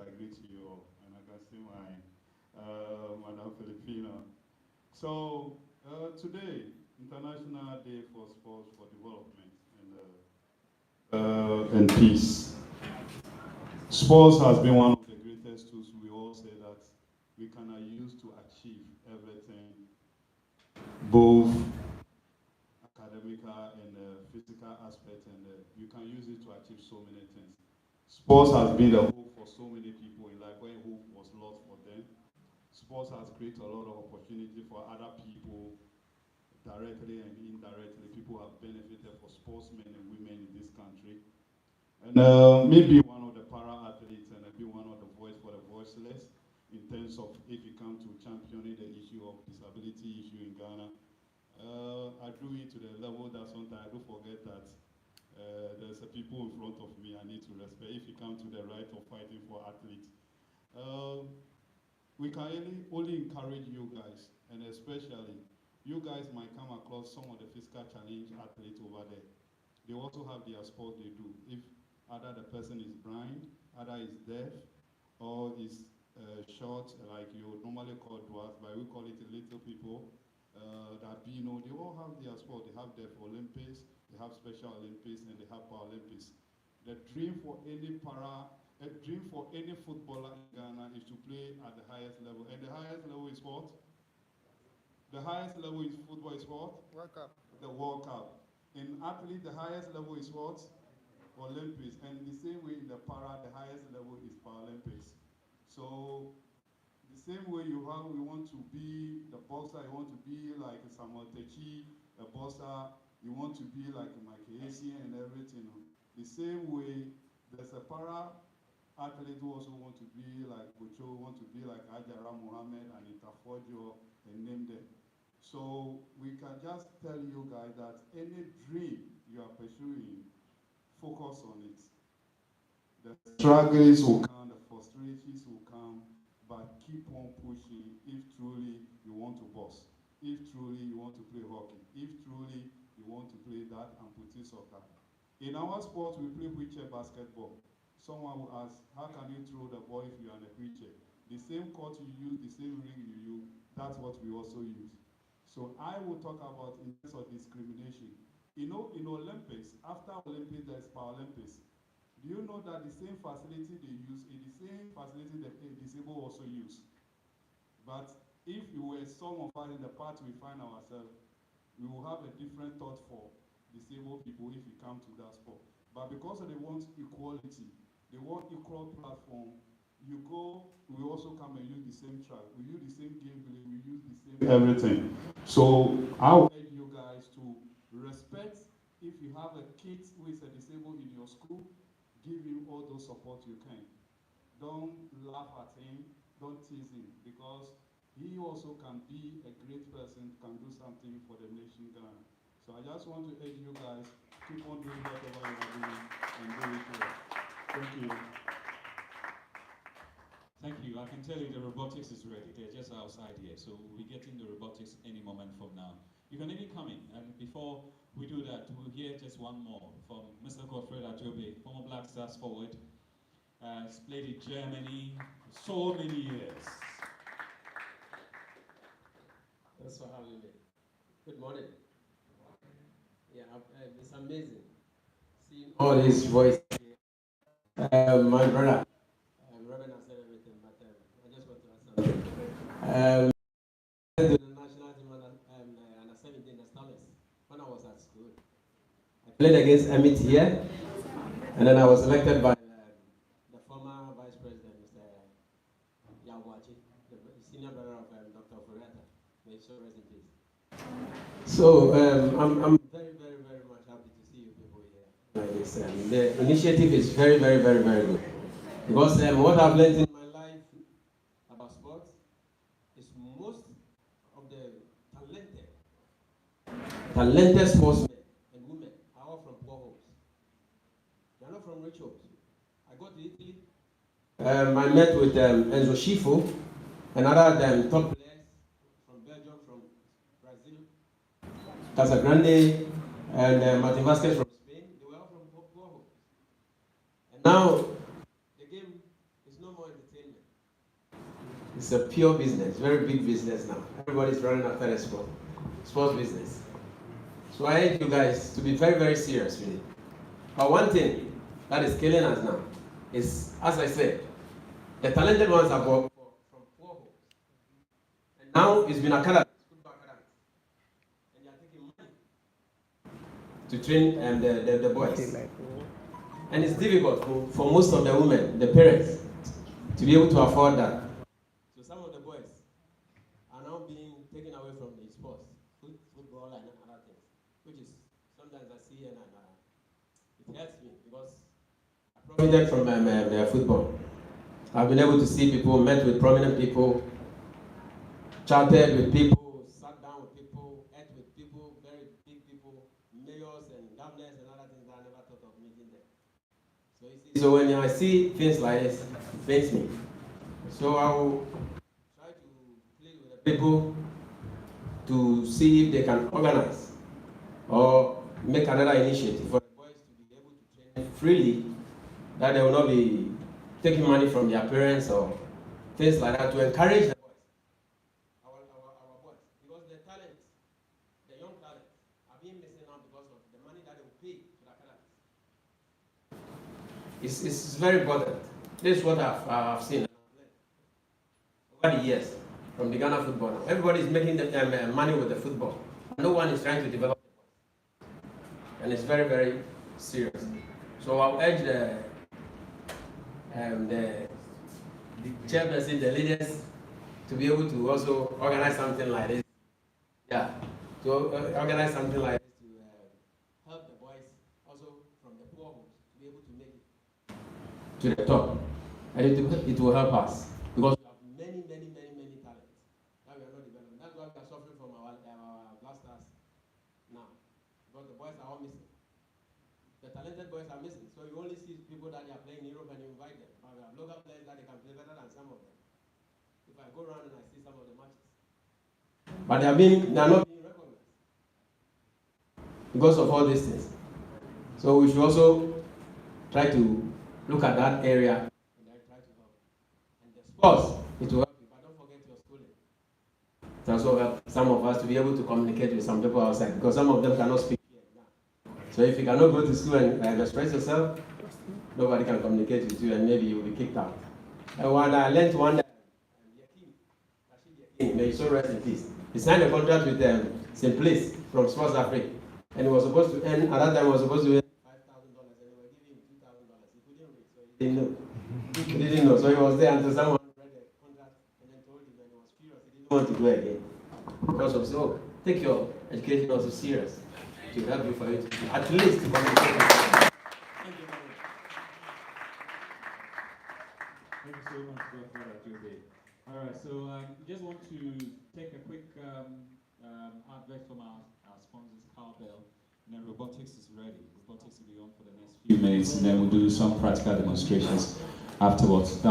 I greet you all, and I can see my Madam Filipino. So today, International Day for Sports for Development and Peace. Sports has been one of the greatest tools we all say that we can use to achieve everything, both academical and physical aspect, and you can use it to achieve so many things. Sports has been the hope for so many people in life when hope was lost for them. Sports has created a lot of opportunity for other people, directly and indirectly. People have benefited for sportsmen and women in this country. And maybe one of the para athletes and maybe one of the voice for the voiceless in terms of if you come to championing the issue of disability issue in Ghana. I do it to the level that sometimes I do forget that there's a people in front of me I need to respect if you come to the right of fighting for athletes. We can only encourage you guys, and especially you guys might come across some of the physical challenge athletes over there. They also have their sport they do. If either the person is blind, either is deaf, or is short, like you normally call dwarf, but we call it little people, that be, they all have their sport. They have their Olympics, they have Special Olympics, and they have Paralympics. The dream for a dream for any footballer in Ghana is to play at the highest level. And the highest level is what? The highest level in football is what? World Cup. The World Cup. In athlete, the highest level is what? Olympics. And the same way in the para, the highest level is Paralympics. So the same way you want to be the boxer, you want to be like Samuel Techi, the boxer, you want to be like Michael Essien and everything. The same way, there's a para athlete who also want to be like Bocho, want to be like Ajara Mohammed and Itafojo and name them. So we can just tell you guys that any dream you are pursuing, focus on it. The struggles will come, the frustrations will come, but keep on pushing if truly you want to box, if truly you want to play hockey, if truly you want to play that amputee soccer. In our sport, we play wheelchair basketball. Someone will ask, how can you throw the ball if you are in a wheelchair? The same court you use, the same ring you use, that's what we also use. So I will talk about in terms of discrimination. In Olympics, after Olympics, there's Paralympics. Do you know that the same facility they use is the same facility that disabled also use? But if you were some of us in the part we find ourselves, we will have a different thought for disabled people if you come to that sport. But because they want equality, they want equal platform, we also come and use the same track, we use the same game play, we use the same everything. So I would urge you guys to respect if you have a kid who is a disabled in your school, give him all those support you can. Don't laugh at him, don't tease him, because he also can be a great person, can do something for the nation Ghana. So I just want to urge you guys, keep on doing whatever you are doing and do it well. Thank you. Thank you. I can tell you the robotics is ready. They're just outside here, so we'll be getting the robotics any moment from now. You can even come in, and before we do that, we'll hear just one more from Mr. Godfred Ajobe, former Black Stars forward. He's played in Germany for so many years. Thanks for having me. Good morning. Yeah, it's amazing seeing all these voices here. My brother, Robin has said everything, but I just want to add something. I did the national team under 17 the Starlets when I was at school. I played against Emmett here, and then I was selected by the former Vice President, Mr. Yawwachi, the senior brother of Dr. Fureta. May he so rest in peace. So I'm very, very, very much happy to see you people here. The initiative is very, very, very, very good. Because what I've learned in my life about sports is most of the talented sportsmen and women are all from poor homes. They are not from rich homes. I go to Italy. I met with Enzo Schifo and other top players from Belgium, from Brazil, Casagrande, and Martin Vasquez from Spain. They were all from poor homes. And now, the game is no more entertainment. It's a pure business, very big business now. Everybody's running after the sports business. So I urge you guys to be very, very serious with it. But one thing that is killing us now is, as I said, the talented ones are from poor homes. And now it's been academies, football academies. And they are taking money to train the boys. And it's difficult for most of the women, the parents, to be able to afford that. So some of the boys are now being taken away from the sports, football and other things, which is sometimes I see and it hurts me because I profited from football. I've been able to see people, met with prominent people, chatted with people, sat down with people, ate with people, very big people, mayors and governors and other things that I never thought of meeting them. So you see, so when I see things like this, it pains me. So I will try to plead with the people to see if they can organize or make another initiative for the boys to be able to train freely, that they will not be taking money from their parents or things like that, to encourage the boys, our boys, because the talent, the young talent, are being missing out because of the money that they will pay to the academies. It's very important. This is what I've seen over the years from the Ghana football. Everybody is making the money with the football. No one is trying to develop the boys. And it's very, very serious. So I'll urge the chairperson, the leaders, to be able to also organize something like this. Yeah, to organize something like this to help the boys also from the poor homes to be able to make it to the top. And it will help us because we have many talents that we are not developing. That's why we are suffering from our blasters now, because the boys are all missing. The talented boys are missing, so you only see people that they are playing in Europe and you invite them. But we have local players that they can play better than some of them. If I go around and I see some of the matches, but they are not being recognized because of all these things. So we should also try to look at that area and then try to help. And the sports, it will help you, but don't forget your schooling. It also help some of us to be able to communicate with some people outside, because some of them cannot speak. So if you cannot go to school and express yourself, nobody can communicate with you and maybe you will be kicked out. And when I learned one day, may he so rest in peace. He signed a contract with Simplice from Sports Africa, and he was supposed to earn, at that time he was supposed to earn $5,000 and they were giving him $2,000. He couldn't read, so he didn't know. He didn't know, so he was there until someone read the contract and then told him that he was furious. He didn't want to do it again. Because of so, take your education also serious. To help you for it, at least to communicate. Thank you very much. Thank you so much, Godfather Jose. All right, so we just want to take a quick advert from our sponsors, Cowbell, and then robotics is ready. Robotics will be on for the next few minutes, and then we'll do some practical demonstrations afterwards. That